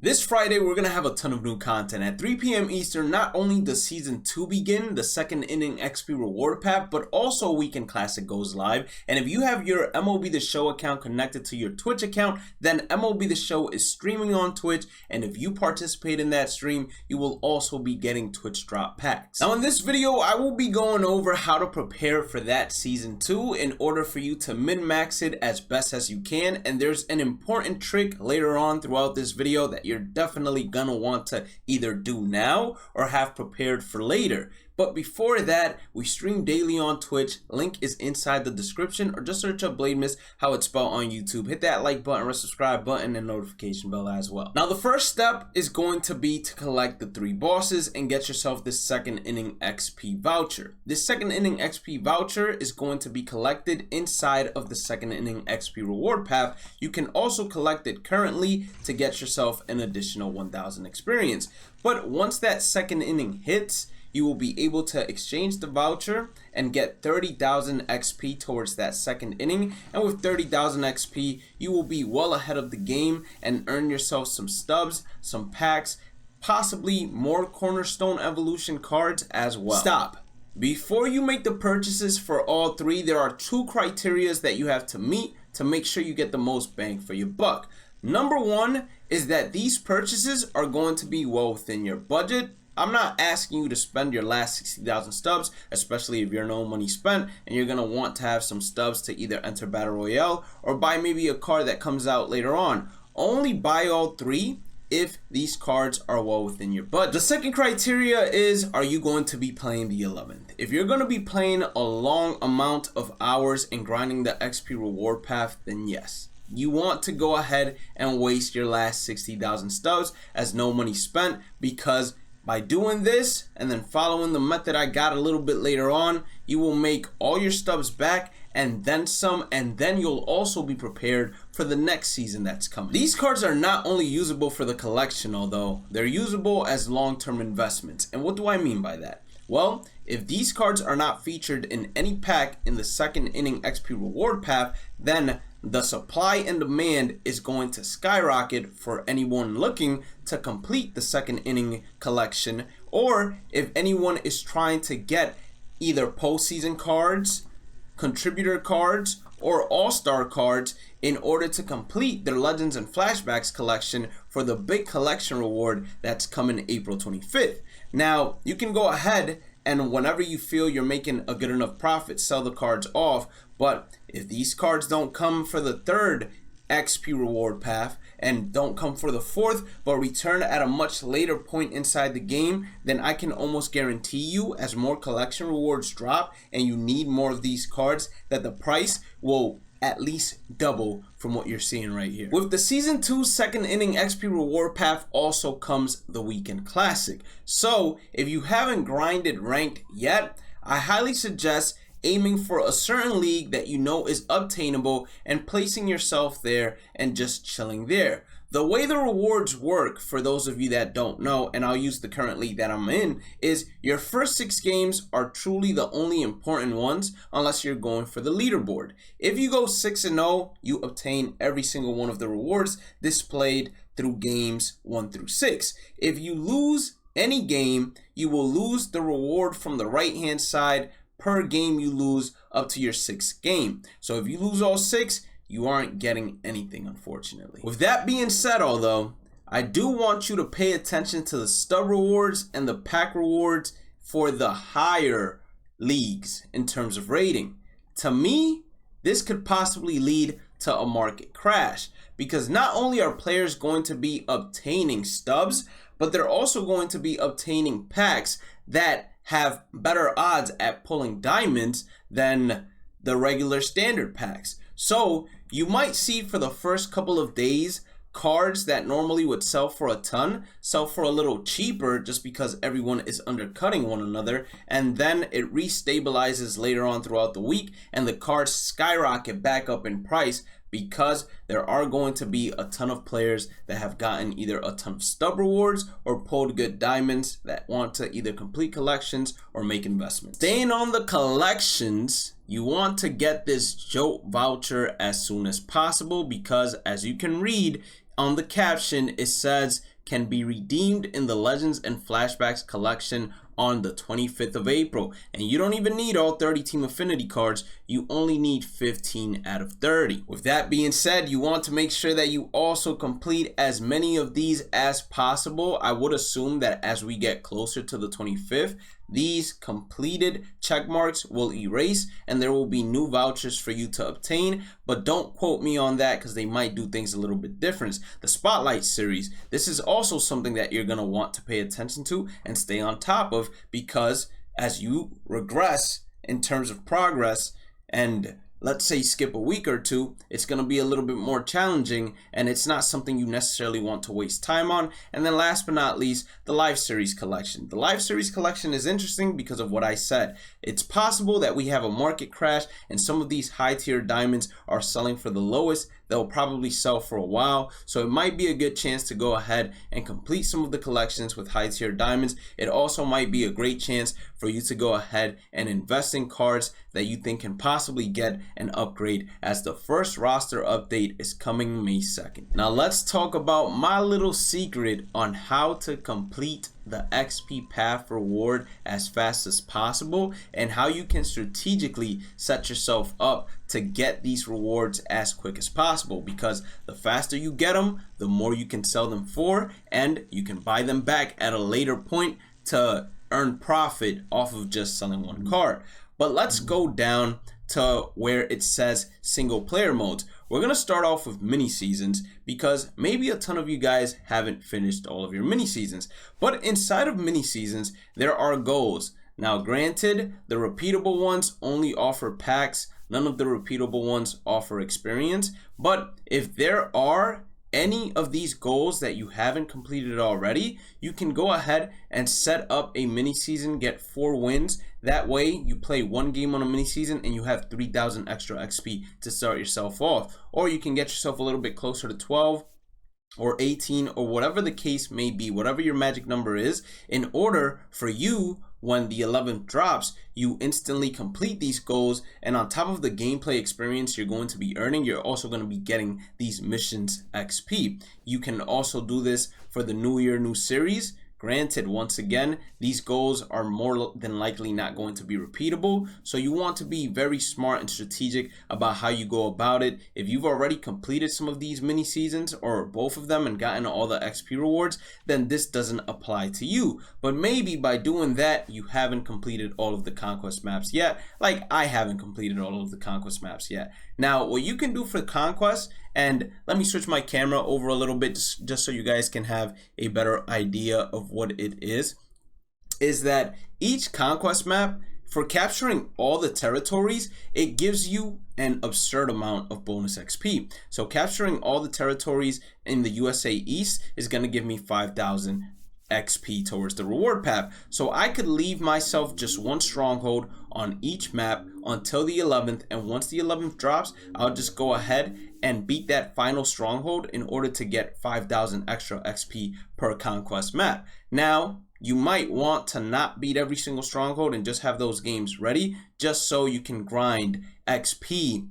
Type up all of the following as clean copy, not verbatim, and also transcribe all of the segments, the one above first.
This Friday, we're going to have a ton of new content. At 3 p.m. Eastern, not only does Season 2 begin, the second inning XP reward path, but also Weekend Classic goes live. And if you have your MLB The Show account connected to your Twitch account, then MLB The Show is streaming on Twitch. And if you participate in that stream, you will also be getting Twitch drop packs. Now in this video, I will be going over how to prepare for that Season 2 in order for you to min-max it as best as you can. And there's an important trick later on throughout this video that you're definitely gonna want to either do now or have prepared for later. But before that, we stream daily on Twitch. Link is inside the description, or just search up Blademas, how it's spelled on YouTube. Hit that like button, subscribe button, and notification bell as well. Now the first step is going to be to collect the 3 bosses and get yourself this second inning XP voucher. This second inning XP voucher is going to be collected inside of the second inning XP reward path. You can also collect it currently to get yourself an additional 1000 experience. But once that second inning hits, you will be able to exchange the voucher and get 30,000 XP towards that second inning. And with 30,000 XP, you will be well ahead of the game and earn yourself some stubs, some packs, possibly more Cornerstone Evolution cards as well. Stop. Before you make the purchases for all 3, there are 2 criteria that you have to meet to make sure you get the most bang for your buck. Number 1 is that these purchases are going to be well within your budget. I'm not asking you to spend your last 60,000 stubs, especially if you're no money spent and you're going to want to have some stubs to either enter Battle Royale or buy maybe a card that comes out later on. Only buy all 3 if these cards are well within your budget. The second criteria is, are you going to be playing the 11th? If you're going to be playing a long amount of hours and grinding the XP reward path, then yes. You want to go ahead and waste your last 60,000 stubs as no money spent, because by doing this and then following the method I got a little bit later on, you will make all your stubs back and then some, and then you'll also be prepared for the next season that's coming. These cards are not only usable for the collection, although they're usable as long-term investments. And what do I mean by that? Well, if these cards are not featured in any pack in the second inning XP reward path, then the supply and demand is going to skyrocket for anyone looking to complete the second inning collection, or if anyone is trying to get either postseason cards, contributor cards, or all-star cards in order to complete their Legends and Flashbacks collection for the big collection reward that's coming April 25th. Now, you can go ahead and whenever you feel you're making a good enough profit, sell the cards off. But if these cards don't come for the 3rd XP reward path and don't come for the 4th, but return at a much later point inside the game, then I can almost guarantee you, as more collection rewards drop and you need more of these cards, that the price will at least double from what you're seeing right here. With the Season 2 second inning XP reward path also comes the Weekend Classic. So if you haven't grinded ranked yet, I highly suggest aiming for a certain league that you know is obtainable and placing yourself there and just chilling there. The way the rewards work, for those of you that don't know, and I'll use the current league that I'm in, is your first 6 games are truly the only important ones unless you're going for the leaderboard. If you go 6-0, you obtain every single one of the rewards displayed through games 1 through 6. If you lose any game, you will lose the reward from the right hand side per game you lose up to your 6th game. So if you lose all 6, you aren't getting anything, unfortunately. With that being said, although, I do want you to pay attention to the stub rewards and the pack rewards for the higher leagues in terms of rating. To me, this could possibly lead to a market crash, because not only are players going to be obtaining stubs, but they're also going to be obtaining packs that have better odds at pulling diamonds than the regular standard packs. So you might see for the first couple of days cards that normally would sell for a ton sell for a little cheaper just because everyone is undercutting one another, and then it restabilizes later on throughout the week and the cards skyrocket back up in price because there are going to be a ton of players that have gotten either a ton of stub rewards or pulled good diamonds that want to either complete collections or make investments. Staying on the collections, you want to get this jolt voucher as soon as possible because, as you can read on the caption, it says can be redeemed in the Legends and Flashbacks collection on the 25th of April. And you don't even need all 30 Team Affinity cards, you only need 15 out of 30. With that being said, you want to make sure that you also complete as many of these as possible. I would assume that as we get closer to the 25th, these completed check marks will erase and there will be new vouchers for you to obtain, but don't quote me on that because they might do things a little bit different. The Spotlight series, this is also something that you're going to want to pay attention to and stay on top of, because as you regress in terms of progress and let's say skip a week or two, it's going to be a little bit more challenging and it's not something you necessarily want to waste time on. And then last but not least, the Live Series collection. The Live Series collection is interesting because of what I said. It's possible that we have a market crash and some of these high tier diamonds are selling for the lowest. They'll probably sell for a while, so it might be a good chance to go ahead and complete some of the collections with high tier diamonds. It also might be a great chance for you to go ahead and invest in cards that you think can possibly get an upgrade, as the first roster update is coming May 2nd. Now let's talk about my little secret on how to complete the XP path reward as fast as possible and how you can strategically set yourself up to get these rewards as quick as possible, because the faster you get them, the more you can sell them for, and you can buy them back at a later point to earn profit off of just selling one card. But let's go down to where it says single player modes. We're going to start off with mini seasons because maybe a ton of you guys haven't finished all of your mini seasons. But inside of mini seasons, there are goals. Now granted, the repeatable ones only offer packs. None of the repeatable ones offer experience. But if there are any of these goals that you haven't completed already, you can go ahead and set up a mini season, get 4 wins. That way you play 1 game on a mini season and you have 3,000 extra XP to start yourself off. Or you can get yourself a little bit closer to 12 or 18 or whatever the case may be, whatever your magic number is, in order for you, when the 11th drops, you instantly complete these goals, and on top of the gameplay experience you're going to be earning, you're also going to be getting these missions XP. You can also do this for the New Year, New Series. Granted, once again, these goals are more than likely not going to be repeatable, so you want to be very smart and strategic about how you go about it. If you've already completed some of these mini seasons or both of them and gotten all the XP rewards, then this doesn't apply to you. But maybe by doing that, you haven't completed all of the conquest maps yet, like I haven't completed all of the conquest maps yet. Now, what you can do for conquest, and let me switch my camera over a little bit just so you guys can have a better idea of what it is that each conquest map, for capturing all the territories, it gives you an absurd amount of bonus XP. So capturing all the territories in the USA East is going to give me 5,000 XP towards the reward path. So I could leave myself just 1 stronghold on each map until the 11th, and once the 11th drops, I'll just go ahead and beat that final stronghold in order to get 5,000 extra XP per conquest map. Now, you might want to not beat every single stronghold and just have those games ready, just so you can grind XP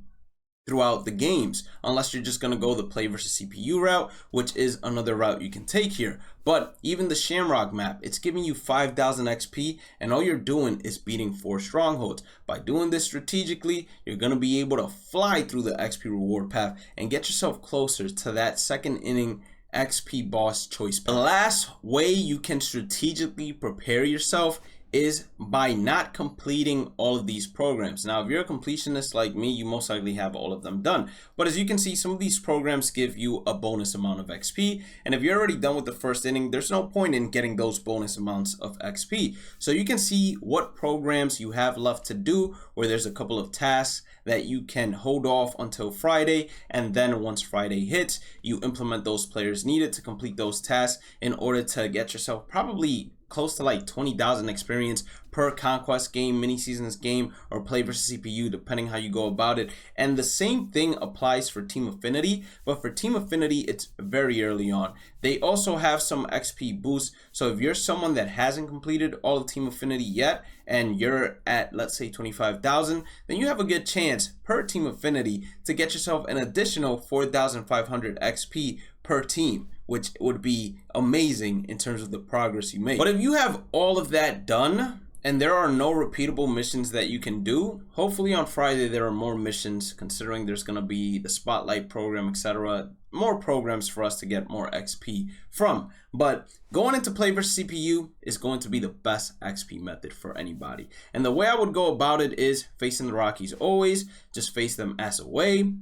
throughout the games, unless you're just going to go the play versus CPU route, which is another route you can take here. But even the Shamrock map, it's giving you 5,000 XP, and all you're doing is beating 4 strongholds. By doing this strategically, you're going to be able to fly through the XP reward path and get yourself closer to that second inning XP boss choice. The last way you can strategically prepare yourself is by not completing all of these programs. Now, if you're a completionist like me, you most likely have all of them done. But as you can see, some of these programs give you a bonus amount of XP. And if you're already done with the first inning, there's no point in getting those bonus amounts of XP. So you can see what programs you have left to do, where there's a couple of tasks that you can hold off until Friday. And then once Friday hits, you implement those players needed to complete those tasks in order to get yourself probably close to like 20,000 experience per conquest game, mini seasons game, or play versus CPU, depending how you go about it. And the same thing applies for Team Affinity, but for Team Affinity, it's very early on. They also have some XP boosts. So if you're someone that hasn't completed all of Team Affinity yet, and you're at, let's say, 25,000, then you have a good chance per Team Affinity to get yourself an additional 4,500 XP per team, which would be amazing in terms of the progress you make. But if you have all of that done and there are no repeatable missions that you can do, hopefully on Friday there are more missions, considering there's going to be the Spotlight program, etc. More programs for us to get more XP from. But going into play versus CPU is going to be the best XP method for anybody. And the way I would go about it is facing the Rockies always, just face them as away,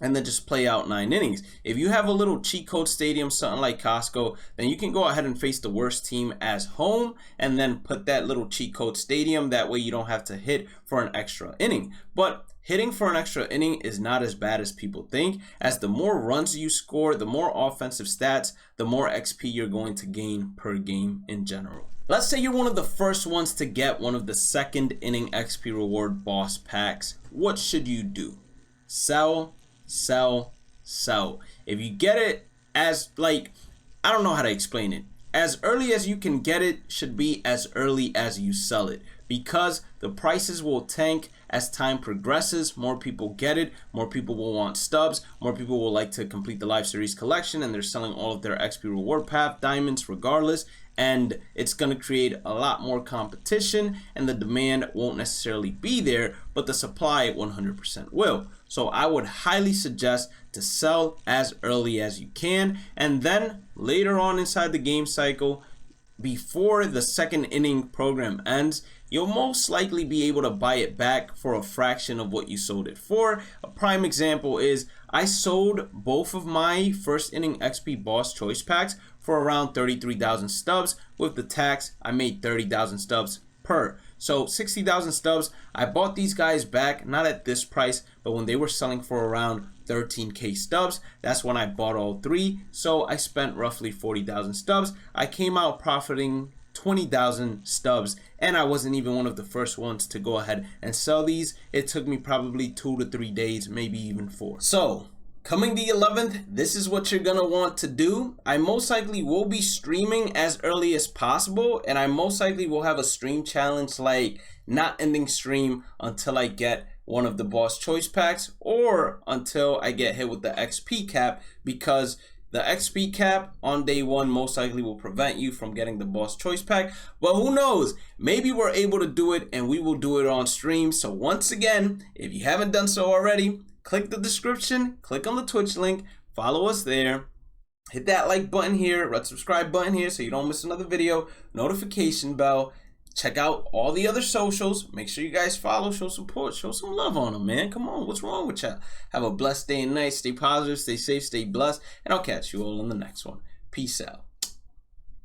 and then just play out 9 innings. If you have a little cheat code stadium, something like Costco, then you can go ahead and face the worst team as home and then put that little cheat code stadium. That way you don't have to hit for an extra inning. But hitting for an extra inning is not as bad as people think, as the more runs you score, the more offensive stats, the more XP you're going to gain per game in general. Let's say you're one of the first ones to get one of the second inning XP reward boss packs. What should you do? Sell, sell, sell. If you get it as, like, I don't know how to explain it. As early as you can get it should be as early as you sell it, because the prices will tank as time progresses. More people get it, more people will want stubs, more people will like to complete the live series collection, and they're selling all of their XP reward path diamonds regardless, and it's going to create a lot more competition, and the demand won't necessarily be there, but the supply 100% will. So I would highly suggest to sell as early as you can, and then later on inside the game cycle, before the second inning program ends, you'll most likely be able to buy it back for a fraction of what you sold it for. A prime example is I sold both of my first inning XP boss choice packs for around 33,000 stubs. With the tax, I made 30,000 stubs per. So 60,000 stubs. I bought these guys back, not at this price, but when they were selling for around 13k stubs, that's when I bought all 3. So I spent roughly 40,000 stubs. I came out profiting 20,000 stubs, and I wasn't even one of the first ones to go ahead and sell these. It took me probably 2 to 3 days, maybe even 4. So coming the 11th, this is what you're gonna want to do. I most likely will be streaming as early as possible, and I most likely will have a stream challenge, like not ending stream until I get one of the boss choice packs, or until I get hit with the XP cap, because the XP cap on day 1 most likely will prevent you from getting the boss choice pack. But who knows, maybe we're able to do it and we will do it on stream. So once again, if you haven't done so already, click the description, click on the Twitch link, follow us there, hit that like button here, red subscribe button here so you don't miss another video, notification bell. Check out all the other socials. Make sure you guys follow, show support, show some love on them, man. Come on, what's wrong with y'all? Have a blessed day and night. Stay positive, stay safe, stay blessed, and I'll catch you all in the next one. Peace out.